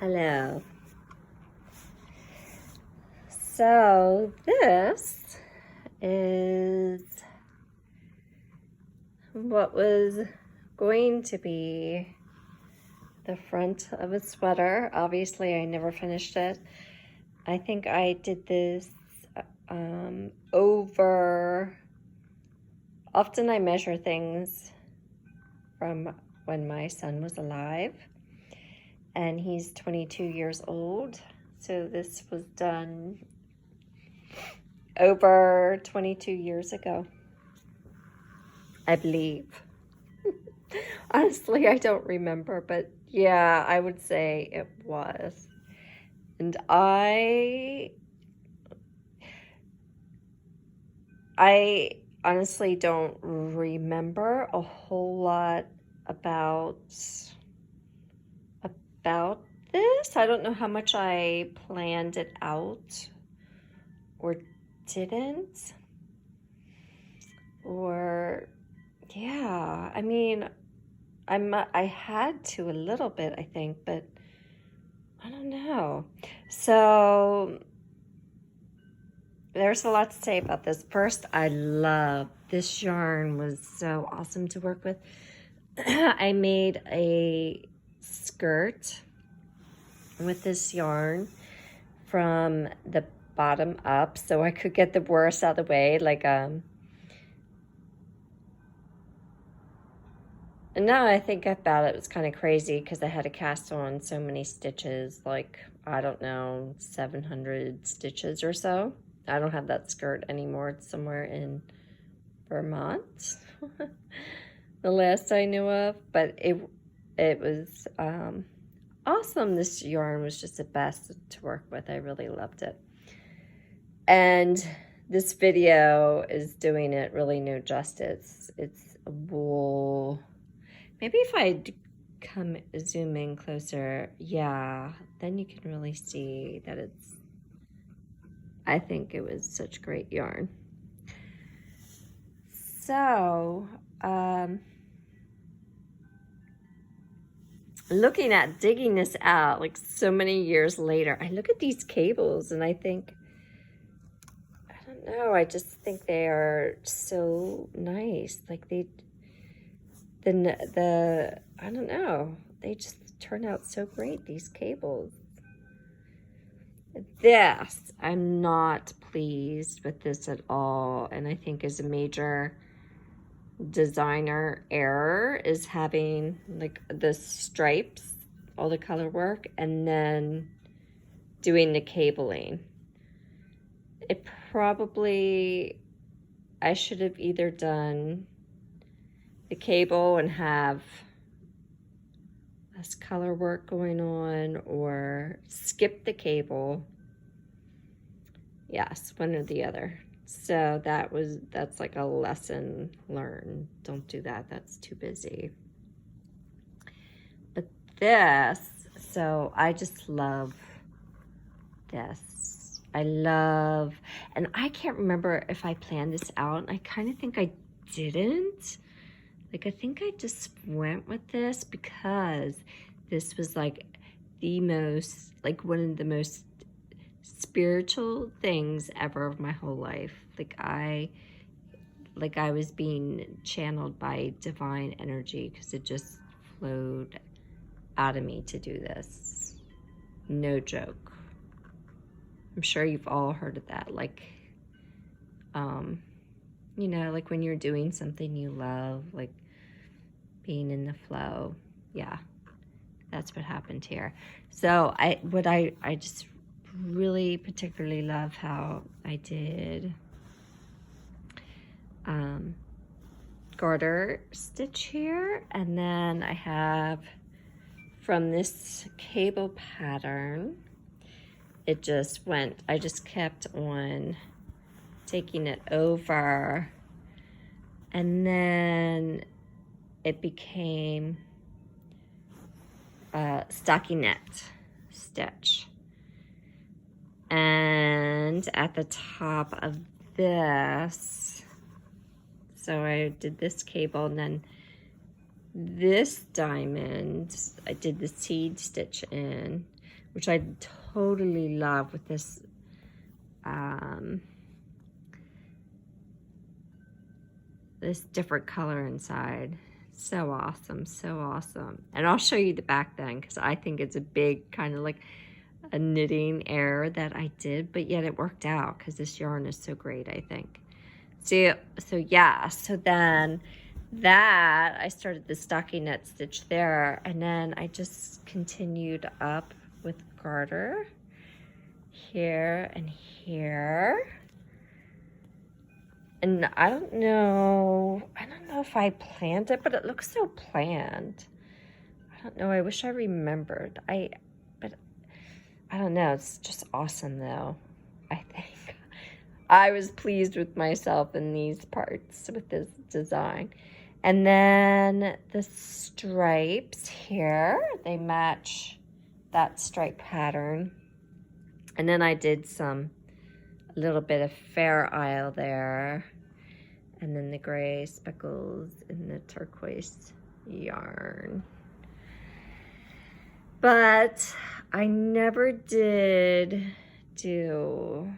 Hello. So this is what was going to be the front of a sweater. Obviously, I never finished it. I think I did this over. Often I measure things from when my son was alive, and he's 22 years old. So this was done over 22 years ago, I believe. Honestly, I don't remember, but yeah, I would say it was. And I honestly don't remember a whole lot about this. I don't know how much I planned it out or didn't. Or yeah, I mean, I had to a little bit, I think, but I don't know. So there's a lot to say about this. First, I love this yarn. Was so awesome to work with. I made a skirt with this yarn from the bottom up so I could get the worst out of the way. And now I think about it, it was kind of crazy because I had to cast on so many stitches, like, I don't know, 700 stitches or so. I don't have that skirt anymore. It's somewhere in Vermont, the last I knew of. But it was awesome. This yarn was just the best to work with. I really loved it. And this video is doing it really no justice. It's a wool. Maybe if I come zoom in closer, yeah, then you can really see that it's, I think it was such great yarn. So, looking at digging this out, like so many years later, I look at these cables and I think, I don't know, I just think they are so nice. Like I don't know, they just turn out so great, these cables. This, I'm not pleased with this at all, and I think is a major designer error, is having like the stripes, all the color work, and then doing the cabling. It probably, I should have either done the cable and have less color work going on, or skip the cable. Yes, one or the other. So that's like a lesson learned. Don't do that. That's too busy. But this, so I just love this. I love, and I can't remember if I planned this out. I kind of think I didn't. Like, I think I just went with this because this was like the most, like one of the most spiritual things ever of my whole life. Like I was being channeled by divine energy because it just flowed out of me to do this. No joke. I'm sure you've all heard of that. Like, you know, like when you're doing something you love, like being in the flow. Yeah, that's what happened here. So I just really particularly love how I did garter stitch here, and then I have from this cable pattern, it just went, I just kept on taking it over, and then it became a stockinette stitch. And at the top of this, so I did this cable, and then this diamond, I did the seed stitch in. which I totally love with this this different color inside. So awesome, so awesome. And I'll show you the back then, because I think it's a big kind of like a knitting error that I did, but yet it worked out because this yarn is so great, I think. So yeah, so then that I started the stockinette stitch there, and then I just continued up with garter here and here. And I don't know if I planned it, but it looks so planned. I don't know, I wish I remembered. But I don't know, it's just awesome though, I think. I was pleased with myself in these parts with this design. And then the stripes here, they match that stripe pattern. And then I did a little bit of Fair Isle there. And then the gray speckles in the turquoise yarn. But I never did do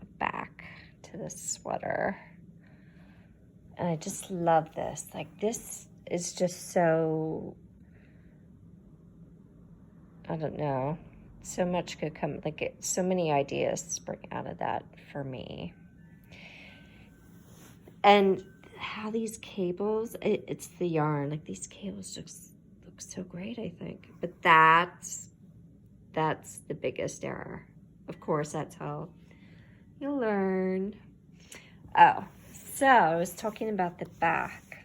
a back to this sweater. And I just love this. Like, this is just so, I don't know, so much could come, like so many ideas spring out of that for me. And how these cables, it's the yarn, like these cables just look so great, I think. But that's the biggest error. Of course, that's how you learn. Oh, so I was talking about the back.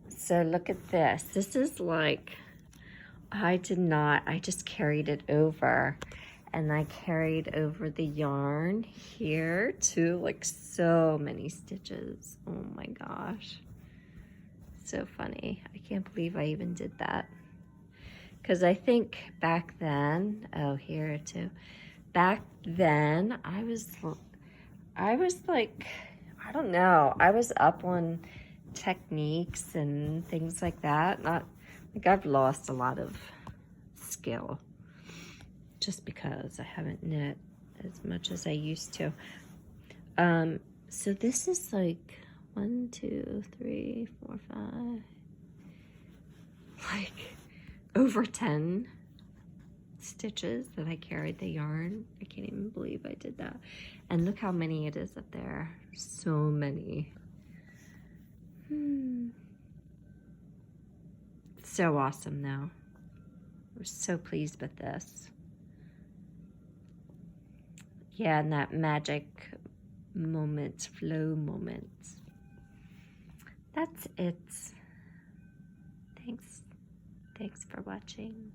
So look at this. This is like, I just carried it over. And I carried over the yarn here too, like so many stitches. Oh my gosh. So funny. I can't believe I even did that. Because I think back then, oh, here too. Back then, I was like, I don't know. I was up on techniques and things like that. Not like I've lost a lot of skill, just because I haven't knit as much as I used to. So this is like 1, 2, 3, 4, 5, like over 10 stitches that I carried the yarn. I can't even believe I did that. And look how many it is up there. So many. So awesome though. We're so pleased with this. Yeah, and that magic moments, flow moments. That's it. Thanks for watching.